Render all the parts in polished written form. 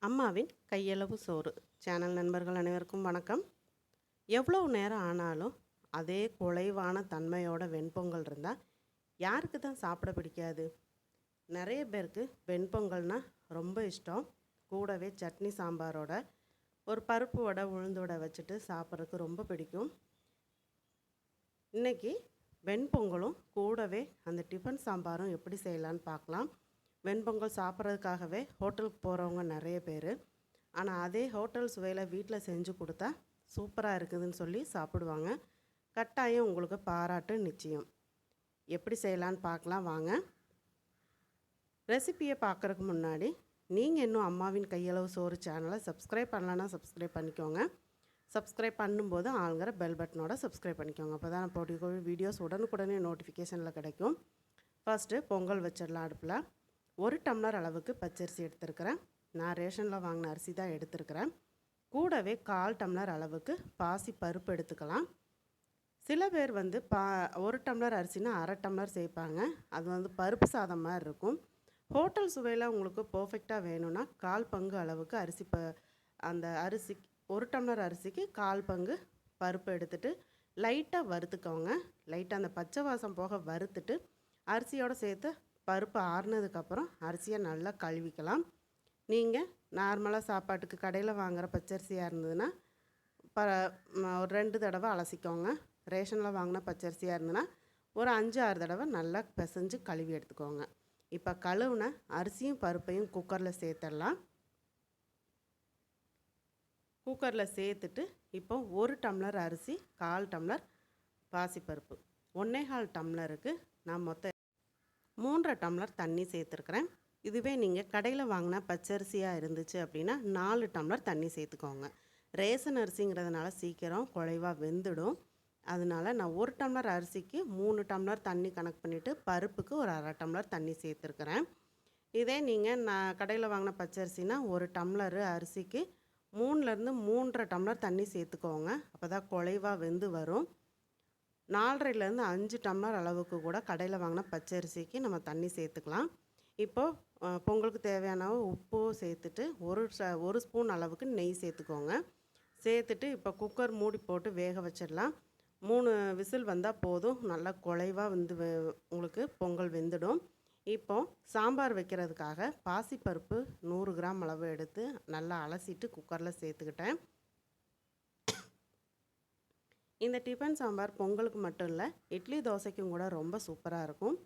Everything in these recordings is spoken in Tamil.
அம்மாவின் கையளவு சோறு சேனல் நண்பர்கள் அனைவருக்கும் வணக்கம். எவ்வளவு நேரம் ஆனாலும் அதே குலைவான தன்மையோட வெண்பொங்கல் இருந்தால் யாருக்கு தான் சாப்பிட பிடிக்காது? நிறைய பேருக்கு வெண்பொங்கல்னா ரொம்ப இஷ்டம். கூடவே சட்னி சாம்பாரோட ஒரு பருப்பு வடை உளுந்து வடை வச்சுட்டு சாப்பிட்றதுக்கு ரொம்ப பிடிக்கும். இன்றைக்கி வெண்பொங்கலும் கூடவே அந்த டிஃபன் சாம்பாரும் எப்படி செய்யலான்னு பார்க்கலாம். வெண்பொங்கல் சாப்பிட்றதுக்காகவே ஹோட்டலுக்கு போகிறவங்க நிறைய பேர். ஆனால் அதே ஹோட்டல் சுவையில் வீட்டில் செஞ்சு கொடுத்தா சூப்பராக இருக்குதுன்னு சொல்லி சாப்பிடுவாங்க. கட்டாயம் உங்களுக்கு பாராட்டு நிச்சயம். எப்படி செய்யலான்னு பார்க்கலாம் வாங்க. ரெசிப்பியை பார்க்குறதுக்கு முன்னாடி நீங்கள் இன்னும் அம்மாவின் கையளவு சோறு சேனலை சப்ஸ்கிரைப் பண்ணலன்னா சப்ஸ்கிரைப் பண்ணிக்கோங்க. சப்ஸ்கிரைப் பண்ணும்போது ஆளுங்கிற பெல் பட்டனோட சப்ஸ்கிரைப் பண்ணிக்கோங்க. அப்போ தான் போட்டிக்கோ வீடியோஸ் உடனுக்குடனே நோட்டிஃபிகேஷனில் கிடைக்கும். ஃபஸ்ட்டு பொங்கல் வச்சிடலாம். அடுப்பில் 1 டம்ளர் அளவுக்கு பச்சரிசி எடுத்துருக்கிறேன். நான் ரேஷனில் வாங்கின அரிசி தான் எடுத்துருக்கிறேன். கூடவே 1/4 டம்ளர் அளவுக்கு பாசி பருப்பு எடுத்துக்கலாம். சில பேர் 1 டம்ளர் அரிசினா 1/2 டம்ளர் சேர்ப்பாங்க. அது பருப்பு சாதம் மாதிரி இருக்கும். ஹோட்டல் சுவையில் உங்களுக்கு பர்ஃபெக்டாக வேணும்னா 1/4 பங்கு அளவுக்கு அந்த அரிசி 1 டம்ளர் அரிசிக்கு 1/4 பங்கு பருப்பு எடுத்துகிட்டு லைட்டாக வறுத்துக்கோங்க. லைட்டாக அந்த பச்சை வாசம் போக வறுத்துட்டு அரிசியோடு சேர்த்து பருப்பு ஆறுனதுக்கப்புறம் அரிசியை நல்லா கழுவிக்கலாம். நீங்கள் நார்மலாக சாப்பாட்டுக்கு கடையில் வாங்குகிற பச்சரிசியாக இருந்ததுன்னா ஒரு 2 தடவை அலசிக்கோங்க. ரேஷனில் வாங்கின பச்சரிசியாக இருந்ததுன்னா ஒரு 5-6 தடவை நல்லா பிசைஞ்சு கழுவி எடுத்துக்கோங்க. இப்போ கழுவுன அரிசியும் பருப்பையும் குக்கரில் சேர்த்துடலாம். குக்கரில் சேர்த்துட்டு இப்போ 1 டம்ளர் அரிசி 1/4 டம்ளர் பாசிப்பருப்பு 1/4 டம்ளருக்கு நான் மொத்தம் 3 டம்ளர் தண்ணி சேர்த்துருக்குறேன். இதுவே நீங்கள் கடையில் வாங்கின பச்சரிசியாக இருந்துச்சு அப்படின்னா 4 டம்ளர் தண்ணி சேர்த்துக்கோங்க. ரேசன் அரிசிங்கிறதுனால சீக்கிரம் குழைவாக வெந்துடும். அதனால நான் 1 டம்ளர் அரிசிக்கு 3 டம்ளர் தண்ணி கணக்கு பண்ணிவிட்டு பருப்புக்கு ஒரு 1/2 டம்ளர் தண்ணி சேர்த்துருக்குறேன். இதே நீங்கள் நான் கடையில் வாங்கின பச்சரிசினா 1 டம்ளரு அரிசிக்கு 3லேருந்து 3.5 டம்ளர் தண்ணி சேர்த்துக்கோங்க. அப்போ தான் குழைவாக வெந்து வரும். 4.5லேருந்து 5 டம்ளர் அளவுக்கு கூட கடையில் வாங்கின பச்சரிசிக்கு நம்ம தண்ணி சேர்த்துக்கலாம். இப்போது பொங்கலுக்கு தேவையான உப்பு சேர்த்துட்டு ஒரு ஸ்பூன் அளவுக்கு நெய் சேர்த்துக்கோங்க. சேர்த்துட்டு இப்போ குக்கர் மூடி போட்டு வேக வச்சிடலாம். 3 விசில் வந்தால் போதும். நல்லா குழைவாக உங்களுக்கு பொங்கல் வெந்துடும். இப்போது சாம்பார் வைக்கிறதுக்காக பாசிப்பருப்பு 100 கிராம் அளவு எடுத்து நல்லா அலசிட்டு குக்கரில் சேர்த்துக்கிட்டேன். இந்த டிஃபன் சாம்பார் பொங்கலுக்கு மட்டும் இல்லை, இட்லி தோசைக்கும் கூட ரொம்ப சூப்பராக இருக்கும்.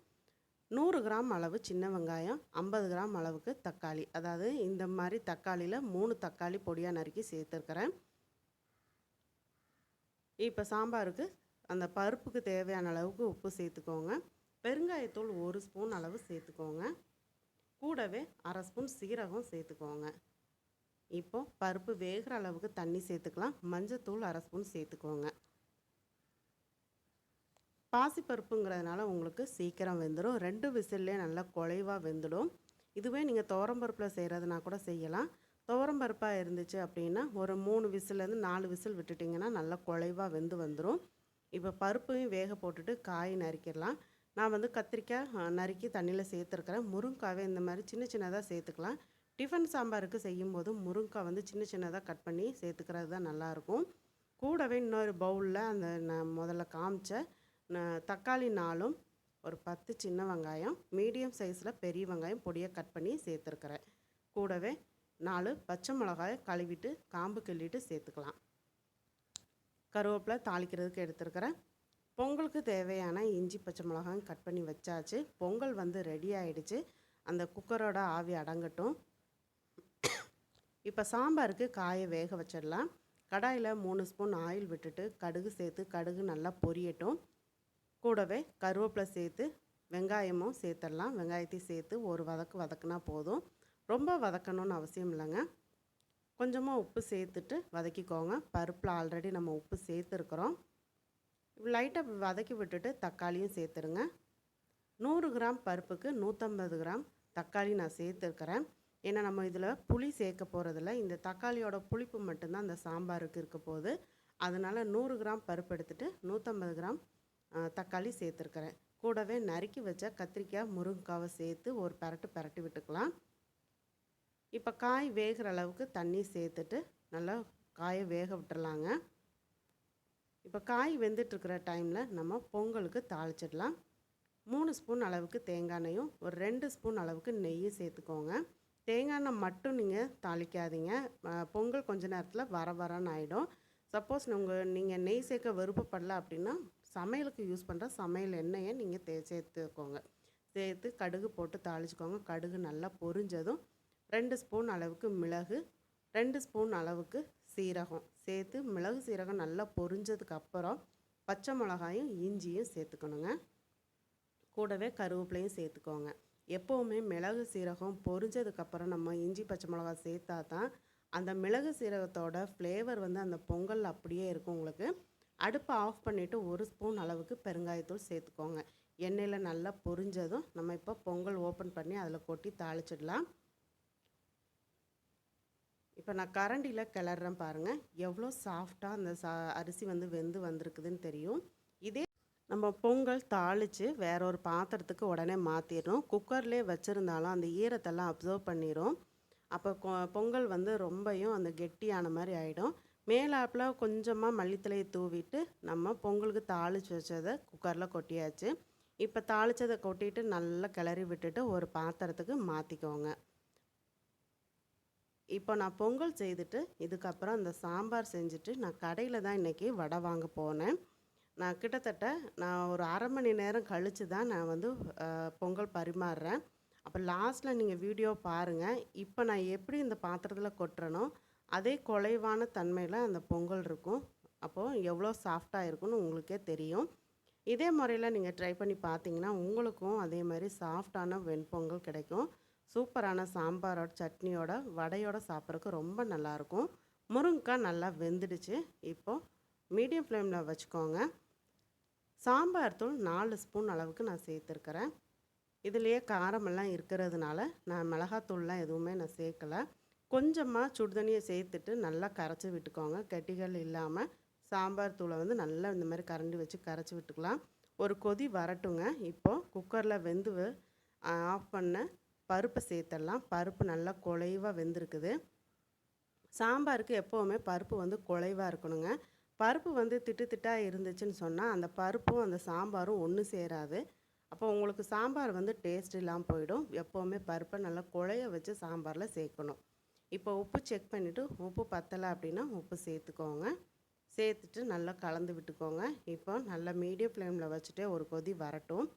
100 கிராம் அளவு சின்ன வெங்காயம், 50 கிராம் அளவுக்கு தக்காளி, அதாவது இந்த மாதிரி தக்காளியில் 3 தக்காளி பொடியாக நறுக்கி சேர்த்துருக்கிறேன். இப்போ சாம்பாருக்கு அந்த பருப்புக்கு தேவையான அளவுக்கு உப்பு சேர்த்துக்கோங்க. பெருங்காயத்தூள் 1 ஸ்பூன் அளவு சேர்த்துக்கோங்க. கூடவே 1/2 ஸ்பூன் சீரகம் சேர்த்துக்கோங்க. இப்போ பருப்பு வேகிற அளவுக்கு தண்ணி சேர்த்துக்கலாம். மஞ்சத்தூள் 1/2 ஸ்பூன் சேர்த்துக்கோங்க. பாசிப்பருப்புங்கிறதுனால உங்களுக்கு சீக்கிரம் வெந்துடும். 2 விசில்லே நல்லா குழைவாக வெந்துடும். இதுவே நீங்கள் துவரம்பருப்பில் செய்கிறதுனா கூட செய்யலாம். துவரம்பருப்பாக இருந்துச்சு அப்படின்னா ஒரு 3 விசிலேருந்து 4 விசில் விட்டுட்டிங்கன்னா நல்லா குழைவாக வெந்து வந்துடும். இப்போ பருப்பையும் வேக போட்டுட்டு காய் நறுக்கிடலாம். நான் கத்திரிக்காய் நறுக்கி தண்ணியில் சேர்த்துருக்கிறேன். முருங்காவை இந்த மாதிரி சின்ன சின்னதாக சேர்த்துக்கலாம். டிஃபன் சாம்பாருக்கு செய்யும்போது முருங்காய் சின்ன சின்னதாக கட் பண்ணி சேர்த்துக்கிறது தான் நல்லாயிருக்கும். கூடவே இன்னொரு பவுலில் அந்த நான் முதல்ல காமிச்ச தக்காளி 4ம் ஒரு 10 சின்ன வெங்காயம், மீடியம் சைஸில் பெரிய வெங்காயம் பொடியாக கட் பண்ணி சேர்த்துருக்கிறேன். கூடவே 4 பச்சை மிளகாயை கழுவிட்டு காம்பு கிள்ளிட்டு சேர்த்துக்கலாம். கருவேப்பிலை தாளிக்கிறதுக்கு எடுத்துருக்கிறேன். பொங்கலுக்கு தேவையான இஞ்சி பச்சை மிளகாயும் கட் பண்ணி வச்சாச்சு. பொங்கல் ரெடி ஆகிடுச்சு. அந்த குக்கரோட ஆவி அடங்கட்டும். இப்போ சாம்பாருக்கு காயை வேக வச்சிடலாம். கடாயில் 3 ஸ்பூன் ஆயில் விட்டுட்டு கடுகு சேர்த்து கடுகு நல்லா பொரியட்டும். கூடவே கருவேப்பிலை சேர்த்து வெங்காயமும் சேர்த்துடலாம். வெங்காயத்தையும் சேர்த்து ஒரு வதக்குனா போதும். ரொம்ப வதக்கணும்னு அவசியம் இல்லைங்க. கொஞ்சமாக உப்பு சேர்த்துட்டு வதக்கிக்கோங்க. பருப்பில் ஆல்ரெடி நம்ம உப்பு சேர்த்துருக்குறோம். லைட்டாக வதக்கி விட்டுட்டு தக்காளியும் சேர்த்துருங்க. 100 கிராம் பருப்புக்கு 150 கிராம் தக்காளி நான் சேர்த்துருக்கிறேன். ஏன்னா நம்ம இதில் புளி சேர்க்க போகிறதில்ல. இந்த தக்காளியோட புளிப்பு மட்டும்தான் அந்த சாம்பாருக்கு இருக்க போகுது. அதனால் 100 கிராம் பருப்பு எடுத்துகிட்டு 150 கிராம் தக்காளி சேர்த்துருக்கிறேன். கூடவே நறுக்கி வச்ச கத்திரிக்காய் முருங்கைக்காவை சேர்த்து ஒரு பரட்டு விட்டுக்கலாம். இப்போ காய் வேகிற அளவுக்கு தண்ணி சேர்த்துட்டு நல்லா காயை வேக விட்டுறலாங்க. இப்போ காய் வெந்துட்டுருக்கிற டைமில் நம்ம பொங்கலுக்கு தாளிச்சிடலாம். 3 ஸ்பூன் அளவுக்கு தேங்காய் எண்ணெயும் ஒரு 2 ஸ்பூன் அளவுக்கு நெய்யும் சேர்த்துக்கோங்க. தேங்காய் எண்ணெய் மட்டும் நீங்கள் தாளிக்காதீங்க. பொங்கல் கொஞ்ச நேரத்தில் வர வரன்னு ஆகிடும். சப்போஸ் நீங்கள் நெய் சேர்க்க விருப்பப்படல அப்படின்னா சமையலுக்கு யூஸ் பண்ணுற சமையல் எண்ணெயை நீங்கள் சேர்த்துக்கோங்க. சேர்த்து கடுகு போட்டு தாளிச்சுக்கோங்க. கடுகு நல்லா பொரிஞ்சதும் 2 ஸ்பூன் அளவுக்கு மிளகு, 2 ஸ்பூன் அளவுக்கு சீரகம் சேர்த்து மிளகு சீரகம் நல்லா பொரிஞ்சதுக்கப்புறம் பச்சை மிளகாயும் இஞ்சியும் சேர்த்துக்கணுங்க. கூடவே கருவேப்பிலையும் சேர்த்துக்கோங்க. எப்போவுமே மிளகு சீரகம் பொரிஞ்சதுக்கப்புறம் நம்ம இஞ்சி பச்சை மிளகா சேர்த்தா தான் அந்த மிளகு சீரகத்தோட ஃப்ளேவர் வந்து அந்த பொங்கல் அப்படியே இருக்கும் உங்களுக்கு. அடுப்பை ஆஃப் பண்ணிவிட்டு 1 ஸ்பூன் அளவுக்கு பெருங்காயத்தூள் சேர்த்துக்கோங்க. எண்ணெயில் நல்லா பொரிஞ்சதும் நம்ம இப்போ பொங்கல் ஓப்பன் பண்ணி அதில் கொட்டி தாளிச்சிடலாம். இப்போ நான் கரண்டியில் கிளறேன் பாருங்கள், எவ்வளோ சாஃப்டாக அந்த அரிசி வந்து வெந்து வந்திருக்குதுன்னு தெரியும். இதே நம்ம பொங்கல் தாளித்து வேற ஒரு பாத்திரத்துக்கு உடனே மாற்றிடணும். குக்கர்லேயே வச்சுருந்தாலும் அந்த ஈரத்தெல்லாம் அப்சர்வ் பண்ணிடும். அப்போ பொங்கல் வந்து ரொம்பையும் அந்த கெட்டியான மாதிரி ஆகிடும். மேலாப்பில் கொஞ்சமாக மல்லித்தலையை தூவிட்டு நம்ம பொங்கலுக்கு தாளித்து வச்சதை குக்கரில் கொட்டியாச்சு. இப்போ தாளித்ததை கொட்டிட்டு நல்லா கிளறி விட்டுட்டு ஒரு பாத்திரத்துக்கு மாற்றிக்கோங்க. இப்போ நான் பொங்கல் செய்துட்டு இதுக்கப்புறம் அந்த சாம்பார் செஞ்சுட்டு நான் கடையில் தான் இன்றைக்கி வடை வாங்க போனேன். நான் கிட்டத்தட்ட ஒரு அரை மணி நேரம் கழித்து தான் நான் வந்து பொங்கல் பரிமாறுறேன். அப்போ லாஸ்ட்டில் நீங்கள் வீடியோ பாருங்கள். இப்போ நான் எப்படி இந்த பாத்திரத்தில் கொட்டுறனோ அதே குலைவான தன்மையில் அந்த பொங்கல் இருக்கும். அப்போது எவ்வளோ சாஃப்டாக இருக்குன்னு உங்களுக்கே தெரியும். இதே முறையில் நீங்கள் ட்ரை பண்ணி பார்த்தீங்கன்னா உங்களுக்கும் அதே மாதிரி சாஃப்டான வெண்பொங்கல் கிடைக்கும். சூப்பரான சாம்பாரோட சட்னியோட வடையோட சாப்பிட்றதுக்கு ரொம்ப நல்லாயிருக்கும். முருங்கைக்காய் நல்லா வெந்துடுச்சு. இப்போது மீடியம் ஃப்ளேமில் வச்சுக்கோங்க. சாம்பார் தூள் 4 ஸ்பூன் அளவுக்கு நான் சேர்த்துருக்கிறேன். இதுலேயே காரமெல்லாம் இருக்கிறதுனால நான் மிளகாத்தூள்லாம் எதுவுமே நான் சேர்க்கலை. கொஞ்சமாக சுடுதண்ணியை சேர்த்துட்டு நல்லா கரைச்சி விட்டுக்கோங்க. கெட்டிகள் இல்லாமல் சாம்பார் தூளை வந்து நல்லா இந்த மாதிரி கரண்டி வச்சு கரைச்சி விட்டுக்கலாம். ஒரு கொதி வரட்டுங்க. இப்போது குக்கரில் வெந்து ஆஃப் பண்ண பருப்பை சேர்த்துடலாம். பருப்பு நல்லா குழைவாக வெந்திருக்குது. சாம்பாருக்கு எப்போவுமே பருப்பு வந்து குழைவாக இருக்கணுங்க. பருப்பு வந்து திட்டு திட்டாக இருந்துச்சுன்னு சொன்னால் அந்த பருப்பும் அந்த சாம்பாரும் ஒன்று சேராது. அப்போ உங்களுக்கு சாம்பார் வந்து டேஸ்ட் இல்லாமல் போயிடும். எப்போவுமே பருப்பை நல்லா குழைய வச்சு சாம்பாரில் சேர்க்கணும். இப்போ உப்பு செக் பண்ணிவிட்டு உப்பு பத்தலை அப்படின்னா உப்பு சேர்த்துக்கோங்க. சேர்த்துட்டு நல்லா கலந்து விட்டுக்கோங்க. இப்போ நல்லா மீடியம் ஃப்ளேமில் வச்சுட்டு ஒரு கொதி வரட்டும்.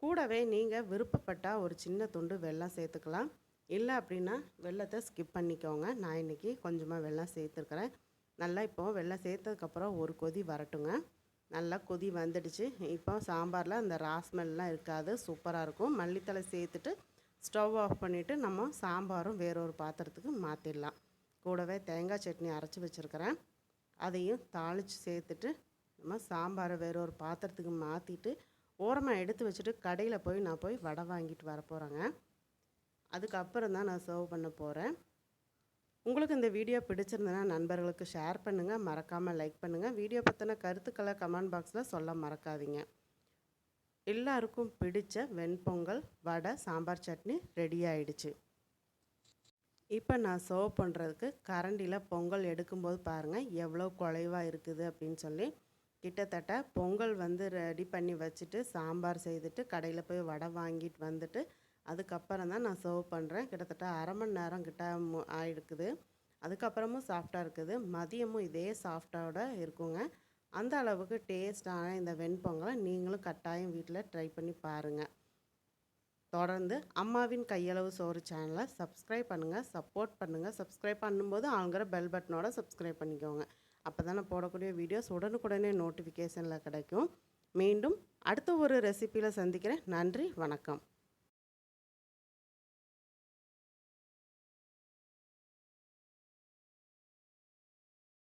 கூடவே நீங்கள் விருப்பப்பட்டால் ஒரு சின்ன துண்டு வெல்லம் சேர்த்துக்கலாம். இல்லை அப்படின்னா வெல்லத்தை ஸ்கிப் பண்ணிக்கோங்க. நான் இன்றைக்கி கொஞ்சமாக வெல்லம் சேர்த்துருக்குறேன். நல்லா இப்போது வெல்லம் சேர்த்ததுக்கப்புறம் ஒரு கொதி வரட்டுங்க. நல்லா கொதி வந்துடுச்சு. இப்போ சாம்பாரில் அந்த ராஸ்மெல்லாம் இருக்காது, சூப்பராக இருக்கும். மல்லித்தலை சேர்த்துட்டு ஸ்டவ் ஆஃப் பண்ணிவிட்டு நம்ம சாம்பாரும் வேறொரு பாத்திரத்துக்கு மாற்றிடலாம். கூடவே தேங்காய் சட்னி அரைச்சி வச்சுருக்கிறேன், அதையும் தாளித்து சேர்த்துட்டு நம்ம சாம்பாரை வேறொரு பாத்திரத்துக்கு மாற்றிட்டு ஓரமாக எடுத்து வச்சுட்டு கடையில் நான் போய் வடை வாங்கிட்டு வர போகிறேங்க. அதுக்கப்புறம் தான் நான் சர்வ் பண்ண போகிறேன். உங்களுக்கு இந்த வீடியோ பிடிச்சிருந்ததுன்னா நண்பர்களுக்கு ஷேர் பண்ணுங்கள், மறக்காமல் லைக் பண்ணுங்கள். வீடியோ பற்றின கருத்துக்களை கமெண்ட் பாக்ஸில் சொல்ல மறக்காதீங்க. எல்லாருக்கும் பிடிச்ச வெண்பொங்கல், வடை, சாம்பார் சட்னி ரெடி ஆயிடுச்சு. இப்போ நான் சர்வ் பண்ணுறதுக்கு கரண்டியில் பொங்கல் எடுக்கும்போது பாருங்கள் எவ்வளோ குழைவாக இருக்குது அப்படின்னு சொல்லி. கிட்டத்தட்ட பொங்கல் வந்து ரெடி பண்ணி வச்சுட்டு சாம்பார் செய்துட்டு கடையில் போய் வடை வாங்கிட்டு வந்துட்டு அதுக்கப்புறம் தான் நான் சர்வ் பண்ணுறேன். கிட்டத்தட்ட அரை மணி நேரம் கிட்ட ஆகிருக்குது. அதுக்கப்புறமும் சாஃப்டாக இருக்குது. மதியமும் இதே சாஃப்டாவோட இருக்குங்க. அந்த அளவுக்கு டேஸ்டான இந்த வெண்பொங்கலை நீங்களும் கட்டாயம் வீட்டில் ட்ரை பண்ணி பாருங்கள். தொடர்ந்து அம்மாவின் கையளவு சோறு சேனலை சப்ஸ்கிரைப் பண்ணுங்கள், சப்போர்ட் பண்ணுங்கள். சப்ஸ்கிரைப் பண்ணும்போது ஆளுங்கிற பெல் பட்டனோட சப்ஸ்கிரைப் பண்ணிக்கோங்க. அப்போ தான் நான் போடக்கூடிய வீடியோஸ் உடனுக்குடனே நோட்டிஃபிகேஷனில் கிடைக்கும். மீண்டும் அடுத்த ஒரு ரெசிப்பியில் சந்திக்கிறேன். நன்றி, வணக்கம்.